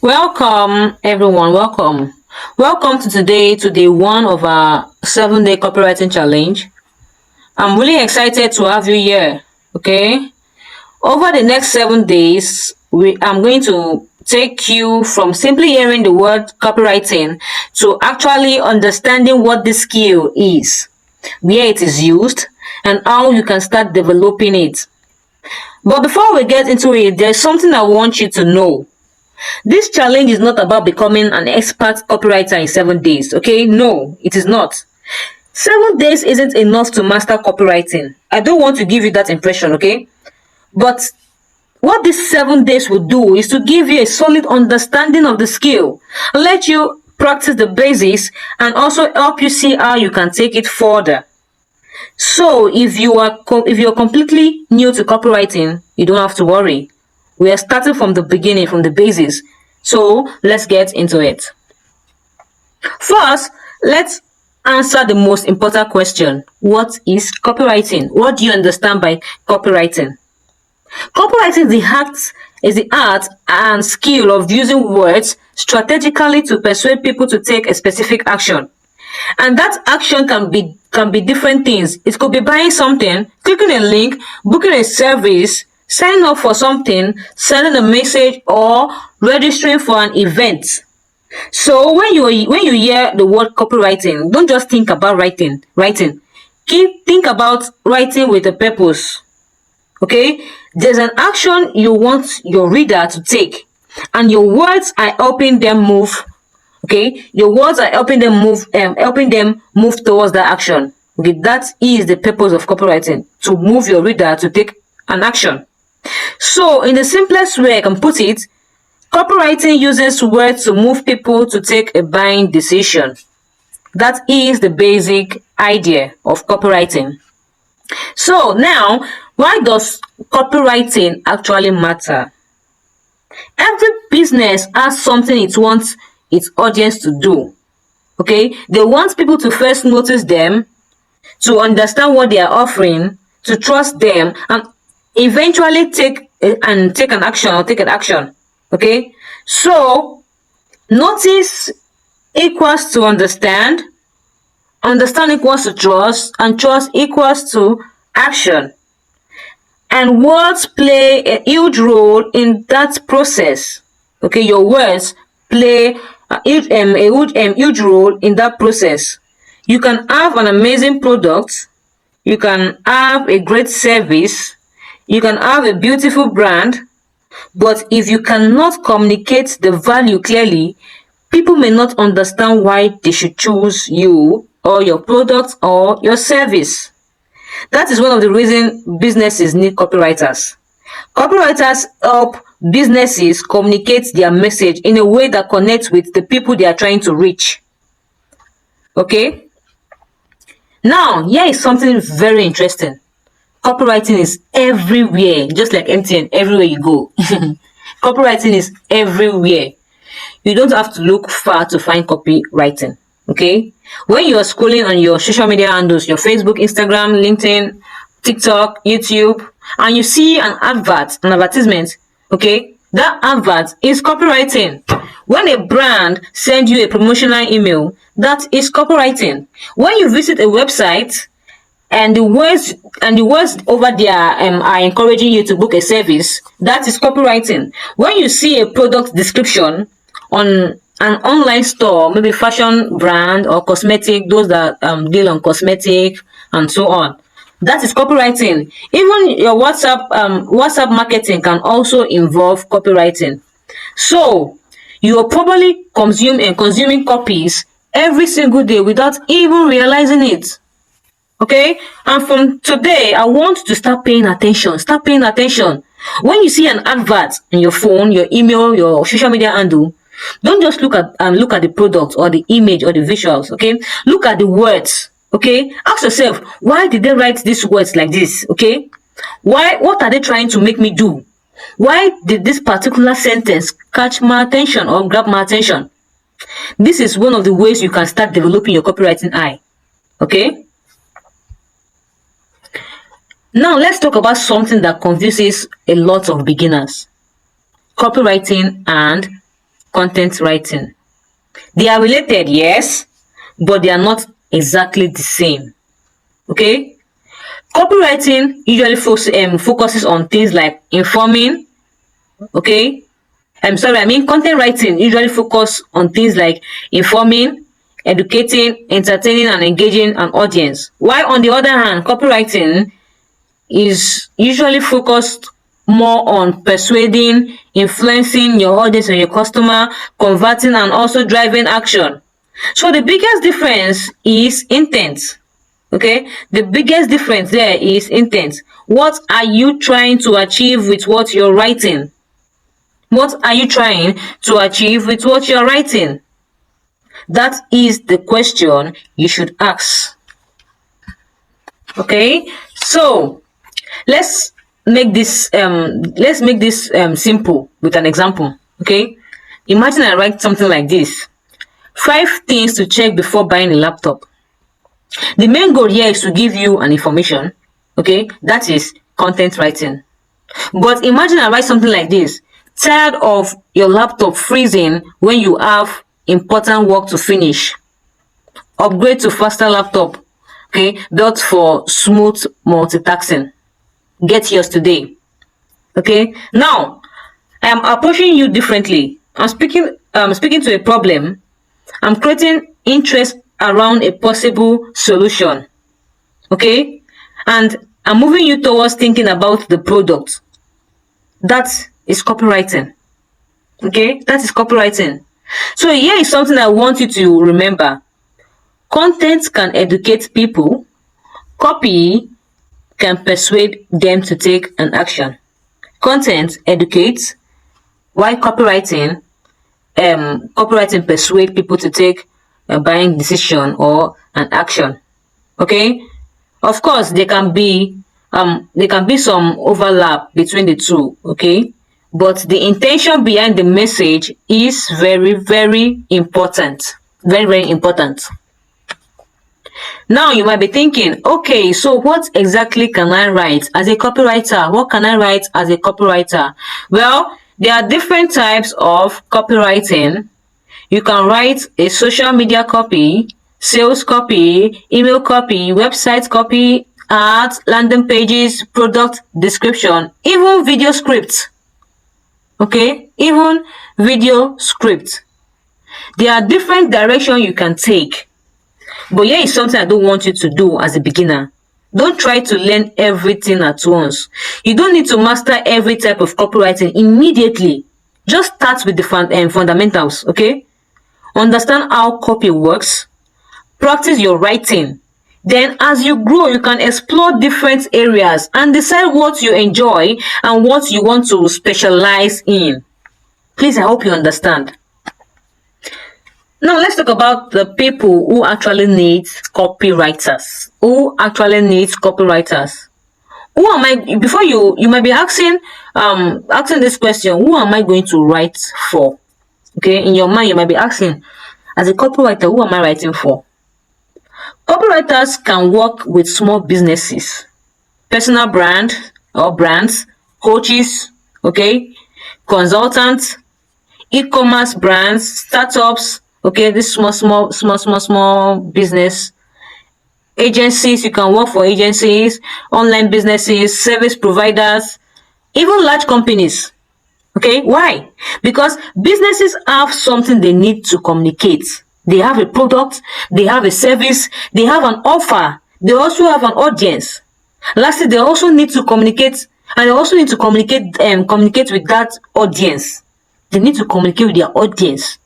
Welcome, everyone. Welcome. Welcome to day one of our 7-day copywriting challenge. I'm really excited to have you here. Okay. Over the next 7 days, I'm going to take you from simply hearing the word copywriting to actually understanding what this skill is, where it is used, and how you can start developing it. But before we get into it, there's something I want you to know. This challenge is not about becoming an expert copywriter in 7 days, okay? No, it is not. 7 days isn't enough to master copywriting. I don't want to give you that impression, okay? But what these 7 days will do is to give you a solid understanding of the skill, let you practice the basics, and also help you see how you can take it further. So if you're completely new to copywriting, you don't have to worry. We are starting from the beginning, from the basis. So let's get into it. First, let's answer the most important question. What is copywriting? What do you understand by copywriting? Copywriting is the art and skill of using words strategically to persuade people to take a specific action. And that action can be different things. It could be buying something, clicking a link, booking a service, signing up for something, sending a message, or registering for an event. So when you hear the word copywriting, don't just think about writing. Think about writing with a purpose. Okay? There's an action you want your reader to take, and your words are helping them move. Okay, your words are helping them move towards that action. Okay, that is the purpose of copywriting, to move your reader to take an action. So in the simplest way I can put it, copywriting uses words to move people to take a buying decision. That is the basic idea of copywriting. So now, why does copywriting actually matter? Every business has something it wants its audience to do. Okay, they want people to first notice them, to understand what they are offering, to trust them, and eventually take an action or take an action. Okay, so notice equals to understand, understand equals to trust, and trust equals to action. And words play a huge role in that process. Okay, your words play a huge role in that process. You can have an amazing product, you can have a great service, you can have a beautiful brand, but if you cannot communicate the value clearly, people may not understand why they should choose you or your product or your service. That is one of the reasons businesses need copywriters. Copywriters help businesses communicate their message in a way that connects with the people they are trying to reach. Okay? Now, here is something very interesting. Copywriting is everywhere, just like MTN, everywhere you go. Copywriting is everywhere. You don't have to look far to find copywriting. Okay? When you are scrolling on your social media handles, your Facebook, Instagram, LinkedIn, TikTok, YouTube, and you see an advertisement, okay, that advert is copywriting. When a brand sends you a promotional email, that is copywriting. When you visit a website and the words over there are encouraging you to book a service, that is copywriting. When you see a product description on an online store, maybe fashion brand or cosmetic, those that deal on cosmetic and so on, that is copywriting. Even your WhatsApp marketing can also involve copywriting. So you're probably consuming copies every single day without even realizing it. Okay, and from today I want to start paying attention. Start paying attention. When you see an advert on your phone, your email, your social media handle, don't just look at the product or the image or the visuals. Okay, look at the words. Okay, ask yourself, why did they write these words like this? Okay, what are they trying to make me do? Why did this particular sentence catch my attention or grab my attention? This is one of the ways you can start developing your copywriting eye. Okay, now let's talk about something that confuses a lot of beginners: copywriting and content writing. They are related, yes, but they are not exactly the same. Okay? Copywriting usually focuses on things like informing. Okay? Content writing usually focus on things like informing, educating, entertaining, and engaging an audience. While on the other hand, copywriting is usually focused more on persuading, influencing your audience and your customer, converting, and also driving action. So the biggest difference is intent. Okay, the biggest difference there is intent. What are you trying to achieve with what you're writing? What are you trying to achieve with what you're writing? That is the question you should ask. Okay, so let's make this simple with an example. Okay, imagine I write something like this: 5 things to check before buying a laptop. The main goal here is to give you an information. Okay, that is content writing. But imagine I write something like this: tired of your laptop freezing when you have important work to finish? Upgrade to faster laptop, okay, built for smooth multitasking. Get yours today. Okay, now I am approaching you differently. I'm speaking to a problem. I'm creating interest around a possible solution. Okay, and I'm moving you towards thinking about the product. That is copywriting. Okay, that is copywriting. So here is something I want you to remember. Content can educate people. Copy can persuade them to take an action. Content educates, while copywriting persuade people to take a buying decision or an action. Okay, of course there can be some overlap between the two. Okay, but the intention behind the message is very, very important. Very, very important. Now you might be thinking, okay, so what exactly can I write as a copywriter? What can I write as a copywriter? Well, there are different types of copywriting. You can write a social media copy, sales copy, email copy, website copy, ads, landing pages, product description, even video scripts. Okay, even video scripts. There are different directions you can take. But here is something I don't want you to do as a beginner. Don't try to learn everything at once. You don't need to master every type of copywriting immediately. Just start with the fundamentals, okay? Understand how copy works. Practice your writing. Then as you grow, you can explore different areas and decide what you enjoy and what you want to specialize in. Please, I hope you understand. Now let's talk about the people who actually need copywriters. Who actually needs copywriters? Who am I? Before you might be asking this question: who am I going to write for? Okay, in your mind you might be asking, as a copywriter, who am I writing for? Copywriters can work with small businesses, personal brands, coaches, okay, consultants, e-commerce brands, startups. Okay, this small business. Agencies, you can work for agencies, online businesses, service providers, even large companies. Okay, why? Because businesses have something they need to communicate. They have a product, they have a service, they have an offer, they also have an audience. Lastly, they also need to communicate, and they also need to communicate with that audience. They need to communicate with their audience.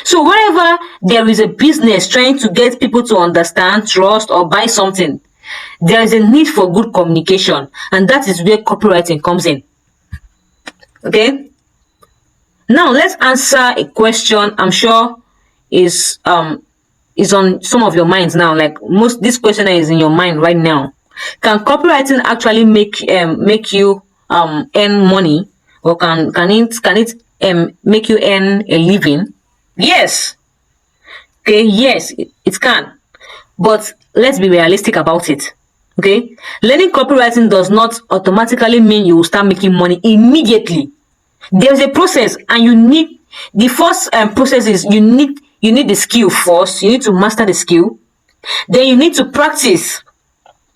So wherever there is a business trying to get people to understand, trust, or buy something, there is a need for good communication, and that is where copywriting comes in. Okay? Now let's answer a question I'm sure is on some of your minds now. Like this question is in your mind right now. Can copywriting actually make you earn money, or can it make you earn a living? Yes. Okay, yes, it can. But let's be realistic about it. Okay? Learning copywriting does not automatically mean you will start making money immediately. There's a process, and you The first process is you need the skill first. You need to master the skill. Then you need to practice.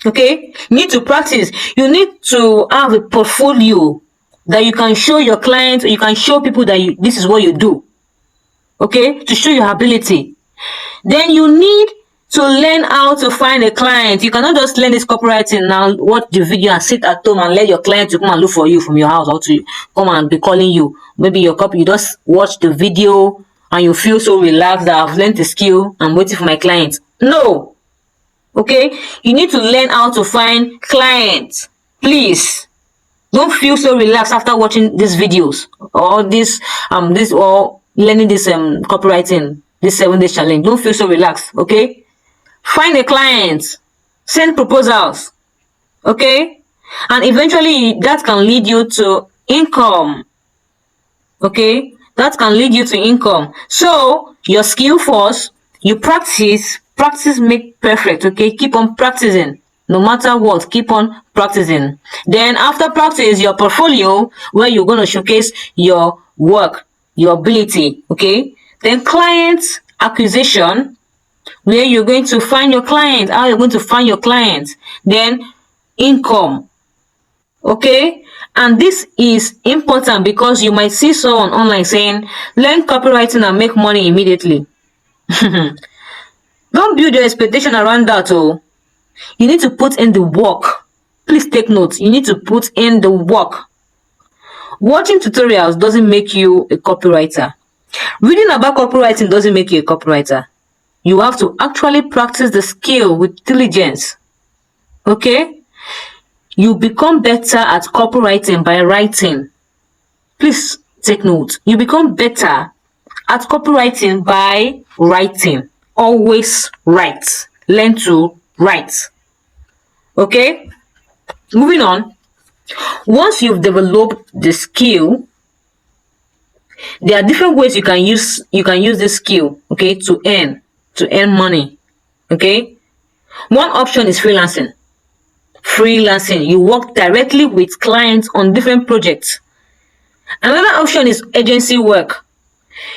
Okay, you need to practice. You need to have a portfolio that you can show your clients, you can show people that this is what you do. Okay, to show your ability. Then you need to learn how to find a client. You cannot just learn this copywriting now, watch the video and sit at home and let your client to come and look for you from your house, or to come and be calling you. Maybe you just watch the video and you feel so relaxed that I've learned the skill, I'm waiting for my client. No. Okay, you need to learn how to find clients. Please don't feel so relaxed after watching these videos or this or learning this copywriting, this 7 days challenge. Don't feel so relaxed. Okay, find a client, send proposals. Okay, and eventually that can lead you to income. Okay, that can lead you to income. So your skill first, you practice make perfect. Okay, keep on practicing. No matter what, keep on practicing. Then after practice, your portfolio, where you're going to showcase your work, your ability. Okay, then client acquisition, where you're going to find your client, how you're going to find your client. Then income. Okay, and this is important because you might see someone online saying learn copywriting and make money immediately. Don't build your expectation around that. Oh, you need to put in the work. Please take note, you need to put in the work. Watching tutorials doesn't make you a copywriter. Reading about copywriting doesn't make you a copywriter. You have to actually practice the skill with diligence. Okay, you become better at copywriting by writing. Please take note, you become better at copywriting by writing. Always write. Learn to write. Okay, moving on. Once you've developed the skill, there are different ways you can use this skill, okay, to earn money. Okay, one option is freelancing. You work directly with clients on different projects. Another option is agency work.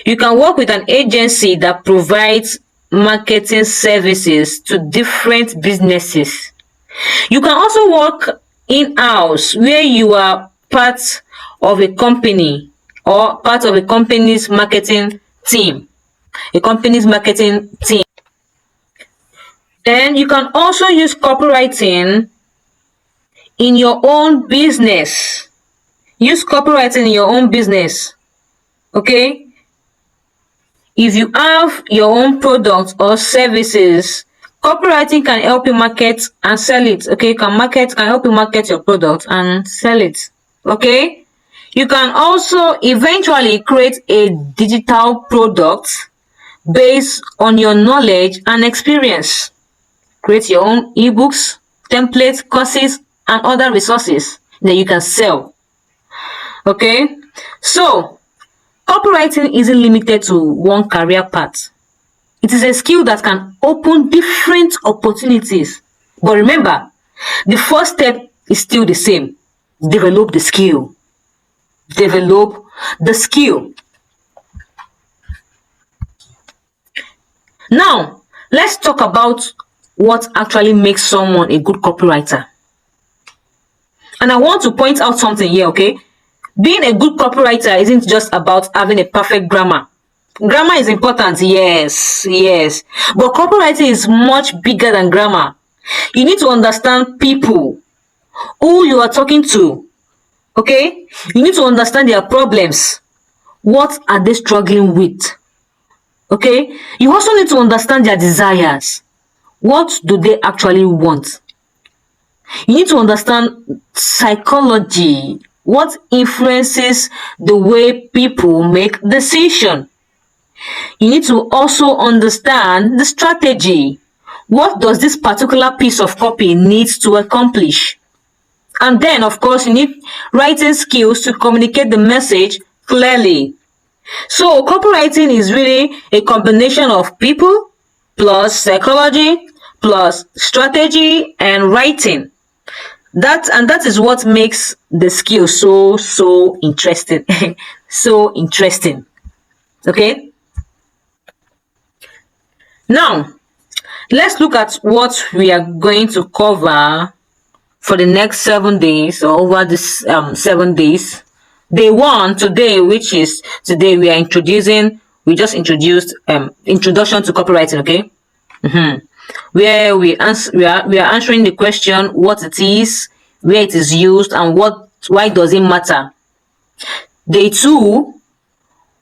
You can work with an agency that provides marketing services to different businesses. You can also work in-house, where you are part of a company or part of a company's marketing team. Then you can also use copywriting in your own business. Okay, if you have your own products or services, copywriting can help you market and sell it. Okay, can help you market your product and sell it. Okay, you can also eventually create a digital product based on your knowledge and experience. Create your own ebooks, templates, courses, and other resources that you can sell. Okay, so copywriting isn't limited to one career path. It is a skill that can open different opportunities. But remember, the first step is still the same. Develop the skill. Now, let's talk about what actually makes someone a good copywriter. And I want to point out something here, okay? Being a good copywriter isn't just about having a perfect grammar. Grammar is important, yes. But copywriting is much bigger than grammar. You need to understand people, who you are talking to. Okay? You need to understand their problems. What are they struggling with? Okay? You also need to understand their desires. What do they actually want? You need to understand psychology. What influences the way people make decisions? You need to also understand the strategy. What does this particular piece of copy need to accomplish? And then, of course, you need writing skills to communicate the message clearly. So, copywriting is really a combination of people plus psychology plus strategy and writing. That is what makes the skill so interesting. So interesting. Okay. Now, let's look at what we are going to cover for the next 7 days, or over this 7 days. Day one today, which is today, we just introduced introduction to copywriting. Okay. Where we are answering the question what it is, where it is used, and why does it matter. Day two,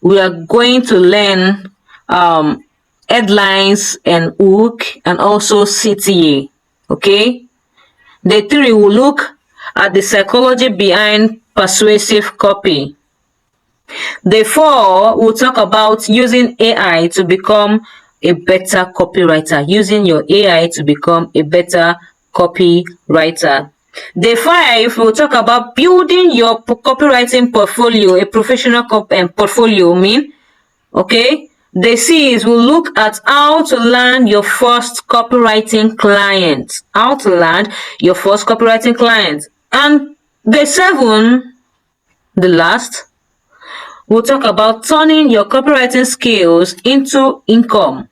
we are going to learn headlines and hook, and also CTA. Okay. Day three, we'll look at the psychology behind persuasive copy. Day four, we'll talk about using AI to become a better copywriter. Using your AI to become a better copywriter. Day five, we'll talk about building your copywriting portfolio, a professional portfolio. Okay. Day six, we'll look at how to land your first copywriting client. How to land your first copywriting client. And day seven, the last, we'll talk about turning your copywriting skills into income.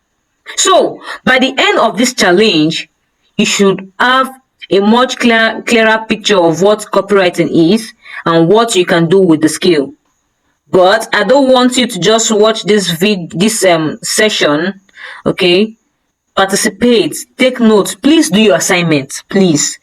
So, by the end of this challenge, you should have a much clearer picture of what copywriting is and what you can do with the skill. But I don't want you to just watch this session. Okay. Participate, take notes, please do your assignment, please.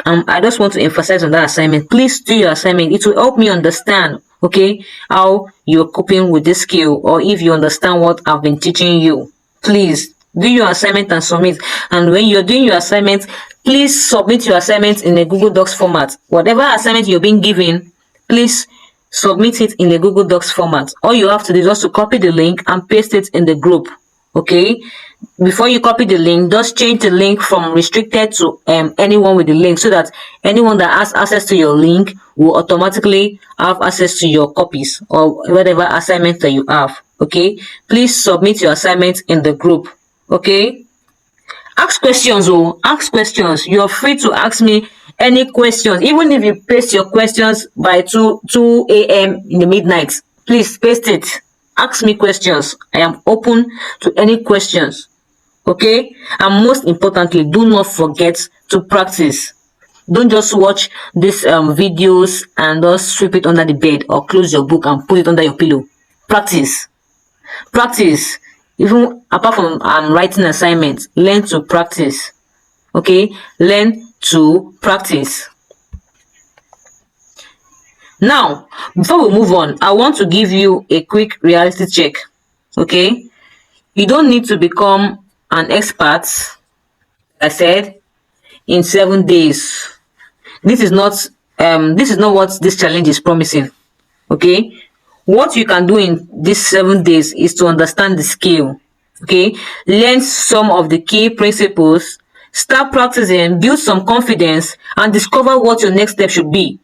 I just want to emphasize on that assignment. Please do your assignment. It will help me understand, okay, how you're coping with this skill, or if you understand what I've been teaching you. Please do your assignment and submit. And when you're doing your assignment, please submit your assignment in a Google Docs format. Whatever assignment you're being given, please submit it in a Google Docs format. All you have to do is just to copy the link and paste it in the group. Okay. Before you copy the link, just change the link from restricted to anyone with the link, so that anyone that has access to your link will automatically have access to your copies or whatever assignment that you have. Okay. Please submit your assignment in the group. Okay. Ask questions. Ask questions. You're free to ask me any questions, even if you paste your questions by 2 a.m. in the midnight. Please paste it. Ask me questions. I am open to any questions. Okay. And most importantly, do not forget to practice. Don't just watch these videos and just sweep it under the bed, or close your book and put it under your pillow. Practice. Practice. Even apart from writing assignments, learn to practice. Okay. Learn to practice. Now, before we move on, I want to give you a quick reality check. Okay. You don't need to become an expert, I said, in 7 days. This is not what this challenge is promising. Okay. What you can do in these 7 days is to understand the skill. Okay. Learn some of the key principles, start practicing, build some confidence, and discover what your next step should be.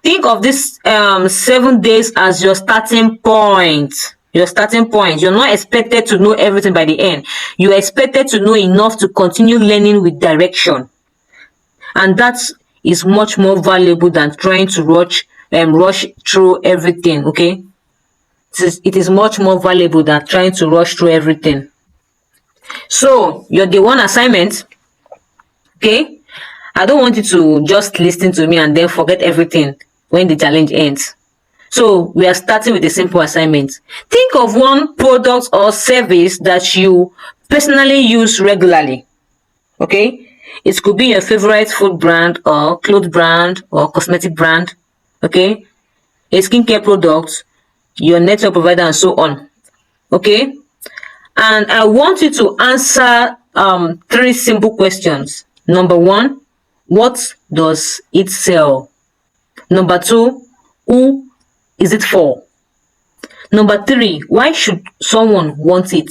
Think of this 7 days as your starting point. Your starting point. You're not expected to know everything by the end. You're expected to know enough to continue learning with direction. And that is much more valuable than trying to rush through everything. Okay. It is much more valuable than trying to rush through everything. So, your day one assignment. Okay. I don't want you to just listen to me and then forget everything when the challenge ends. So we are starting with a simple assignment. Think of one product or service that you personally use regularly. Okay. It could be your favorite food brand, or clothes brand, or cosmetic brand. Okay. A skincare product, your network provider, and so on. Okay. And I want you to answer 3 simple questions. Number 1, what does it sell? Number 2, who is it for? Number 3, why should someone want it?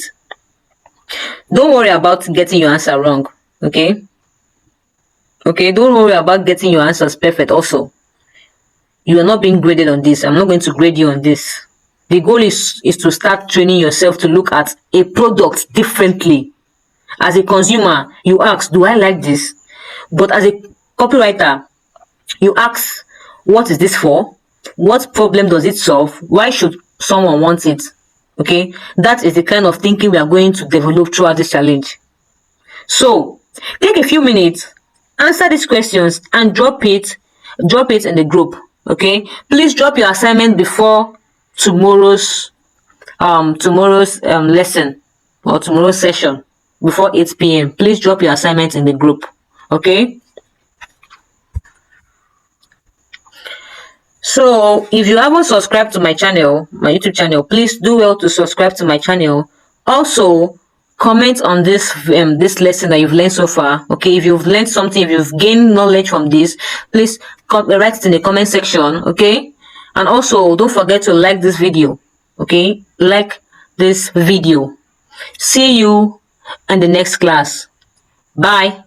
Don't worry about getting your answer wrong. Okay. Okay. Don't worry about getting your answers perfect. Also, you are not being graded on this. I'm not going to grade you on this. The goal is to start training yourself to look at a product differently. As a consumer, you ask, do I like this? But as a copywriter, you ask, what is this for? What problem does it solve? Why should someone want it? Okay, that is the kind of thinking we are going to develop throughout this challenge. So take a few minutes, answer these questions, and drop it in the group. Okay, please drop your assignment before tomorrow's lesson or tomorrow's session, before 8 p.m. Please drop your assignment in the group. Okay, so if you haven't subscribed to my channel, my YouTube channel, please do well to subscribe to my channel. Also, comment on this lesson that you've learned so far. Okay, if you've learned something, if you've gained knowledge from this, please write it in the comment section. Okay, and also don't forget to like this video. Okay, like this video. See you in the next class. Bye.